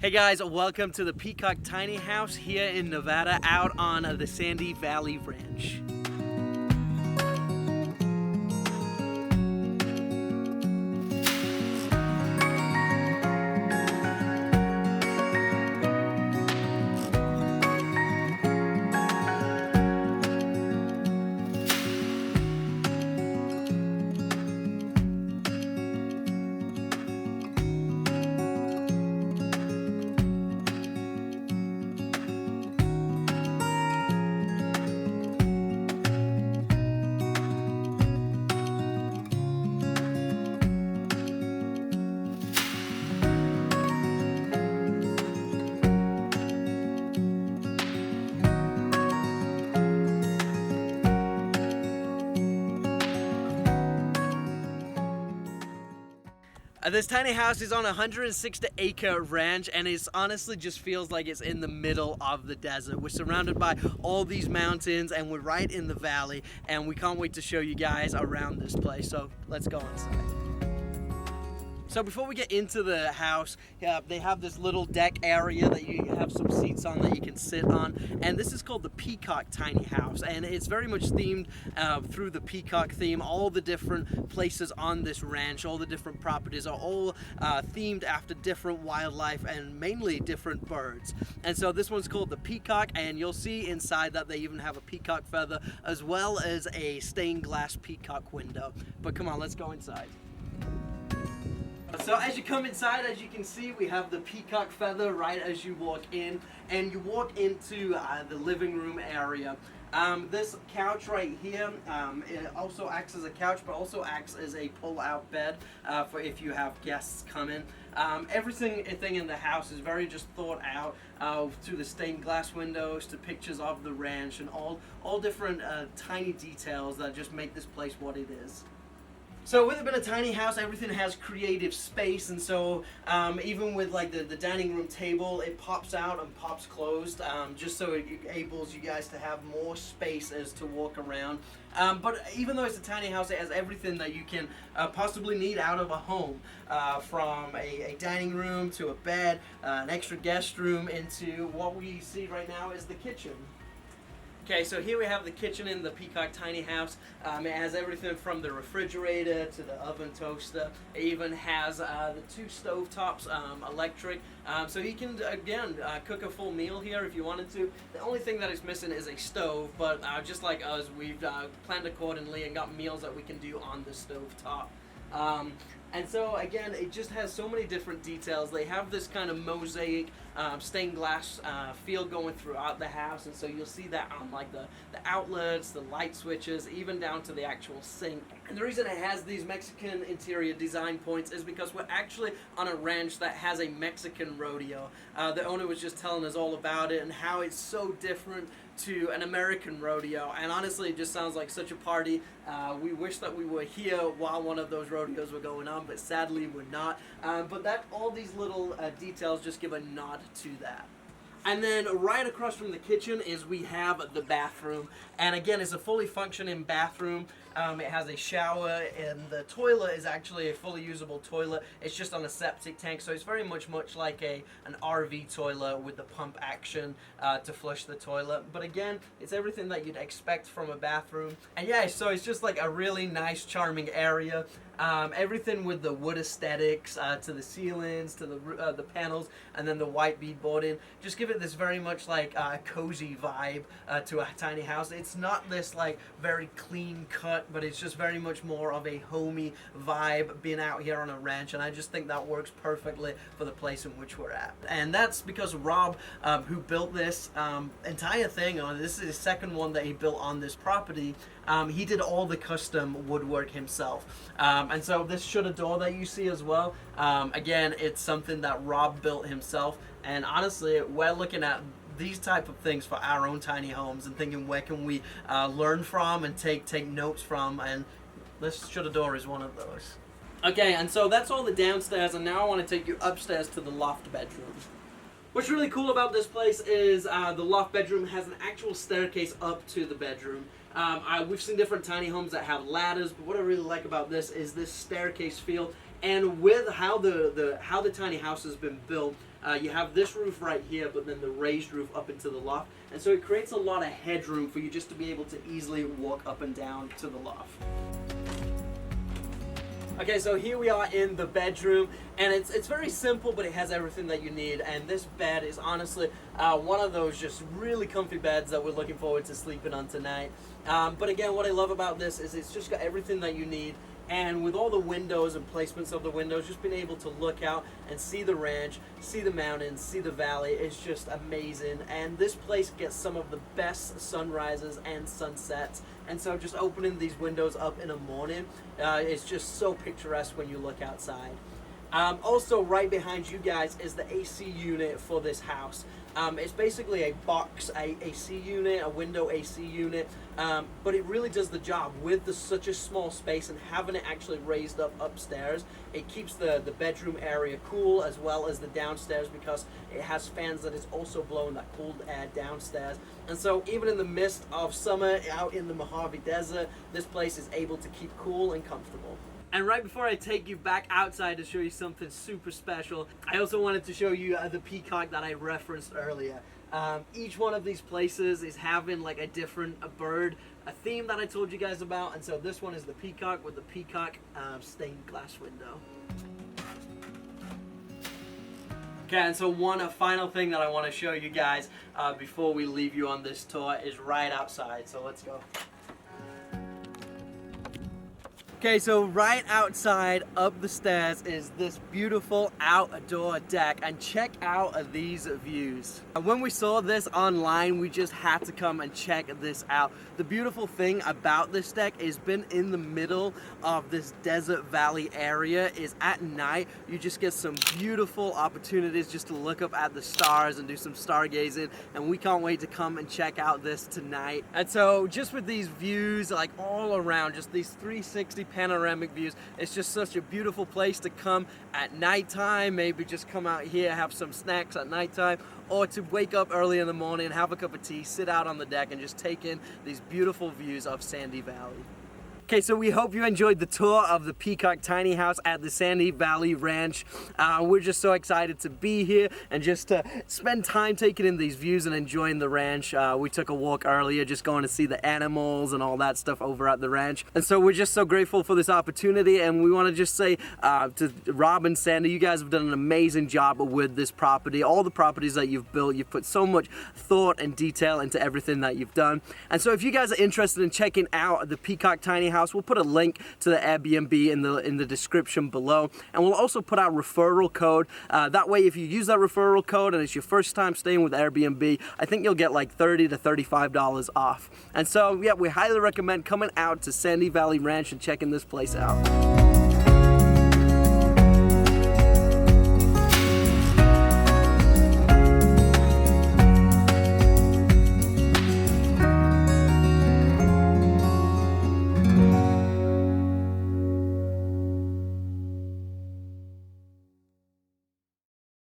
Hey guys, welcome to the Peacock tiny house here in Nevada out on the Sanny Valley Ranch. This tiny house is on a 160-acre ranch, and it honestly just feels like it's in the middle of the desert. We're surrounded by all these mountains, and we're right in the valley, and we can't wait to show you guys around this place. So let's go inside. So before we get into the house, they have this little deck area that you have some seats on that you can sit on, and this is called the Peacock tiny house, and it's very much themed through the peacock theme. All the different places on this ranch, all the different properties are all themed after different wildlife and mainly different birds. And so this one's called the Peacock, and you'll see inside that they even have a peacock feather as well as a stained glass peacock window. But come on, let's go inside. So as you come inside, as you can see, we have the peacock feather right as you walk in, and you walk into the living room area. This couch right here, it also acts as a couch, but also acts as a pull-out bed for if you have guests come in. Everything in the house is very just thought out, to the stained glass windows, to pictures of the ranch, and all different tiny details that just make this place what it is. So with it being a tiny house, everything has creative space, and so even with like the dining room table, it pops out and pops closed, just so it enables you guys to have more space as to walk around. But even though it's a tiny house, it has everything that you can possibly need out of a home, from a dining room to a bed, an extra guest room, into what we see right now is the kitchen. Okay, so here we have the kitchen in the Peacock tiny house. It has everything from the refrigerator to the oven toaster. It even has the two stove tops, electric. So you can, again, cook a full meal here if you wanted to. The only thing that is missing is a stove, but just like us, we've planned accordingly and got meals that we can do on the stove top. And so again, it just has so many different details. They have this kind of mosaic stained glass feel going throughout the house, and so you'll see that on like the outlets, the light switches, even down to the actual sink. And the reason it has these Mexican interior design points is because we're actually on a ranch that has a Mexican rodeo. The owner was just telling us all about it and how it's so different to an American rodeo, and honestly it just sounds like such a party. We wish that we were here while one of those rodeos were going on, but sadly we're not. But all these little details just give a nod to that. And then right across from the kitchen is we have the bathroom, and again it's a fully functioning bathroom. It has a shower, and the toilet is actually a fully usable toilet. It's just on a septic tank, so it's very much like an RV toilet with the pump action to flush the toilet. But again, it's everything that you'd expect from a bathroom. And yeah, so it's just like a really nice, charming area. Everything with the wood aesthetics, to the ceilings, to the panels, and then the white beadboarding, just give it this very much like cozy vibe to a tiny house. It's not this like very clean cut, but it's just very much more of a homey vibe being out here on a ranch, and I just think that works perfectly for the place in which we're at. And that's because Rob, who built this entire thing, this is his second one that he built on this property, he did all the custom woodwork himself. And so this shutter door that you see as well, again, it's something that Rob built himself, and honestly, we're looking at these type of things for our own tiny homes and thinking where can we learn from and take notes from, and this shutter door is one of those. Okay, and so that's all the downstairs, and now I want to take you upstairs to the loft bedroom. What's really cool about this place is the loft bedroom has an actual staircase up to the bedroom. We've seen different tiny homes that have ladders, but what I really like about this is this staircase feel. And with how the tiny house has been built, you have this roof right here, but then the raised roof up into the loft. And so it creates a lot of headroom for you just to be able to easily walk up and down to the loft. Okay, so here we are in the bedroom, and it's very simple, but it has everything that you need. And this bed is honestly one of those just really comfy beds that we're looking forward to sleeping on tonight. But again, what I love about this is it's just got everything that you need. And with all the windows and placements of the windows, just being able to look out and see the ranch, see the mountains, see the valley, is just amazing. And this place gets some of the best sunrises and sunsets. And so just opening these windows up in the morning is just so picturesque when you look outside. Also, right behind you guys is the AC unit for this house. It's basically a box AC unit, a window AC unit, but it really does the job with such a small space, and having it actually raised up upstairs. It keeps the bedroom area cool as well as the downstairs, because it has fans that is also blowing that cold air downstairs. And so even in the midst of summer out in the Mojave Desert, this place is able to keep cool and comfortable. And right before I take you back outside to show you something super special, I also wanted to show you the peacock that I referenced earlier. Each one of these places is having like a different bird, a theme that I told you guys about. And so this one is the peacock with the peacock stained glass window. Okay, and so one final thing that I want to show you guys before we leave you on this tour is right outside. So let's go. Okay, so right outside up the stairs is this beautiful outdoor deck, and check out these views. When we saw this online, we just had to come and check this out. The beautiful thing about this deck is being in the middle of this desert valley area is at night, you just get some beautiful opportunities just to look up at the stars and do some stargazing, and we can't wait to come and check out this tonight. And so just with these views like all around, just these 360 panoramic views, it's just such a beautiful place to come at nighttime. Maybe just come out here, have some snacks at nighttime, or to wake up early in the morning, have a cup of tea, sit out on the deck and just take in these beautiful views of Sanny Valley. Okay, so we hope you enjoyed the tour of the Peacock tiny house at the Sanny Valley Ranch. We're just so excited to be here and just to spend time taking in these views and enjoying the ranch. We took a walk earlier just going to see the animals and all that stuff over at the ranch. And so we're just so grateful for this opportunity, and we want to just say to Rob and Sandy, you guys have done an amazing job with this property. All the properties that you've built, you've put so much thought and detail into everything that you've done. And so if you guys are interested in checking out the Peacock tiny house, we'll put a link to the Airbnb in the description below, and we'll also put our referral code. That way, if you use that referral code and it's your first time staying with Airbnb, I think you'll get like $30 to $35 off. And so, yeah, we highly recommend coming out to Sanny Valley Ranch and checking this place out.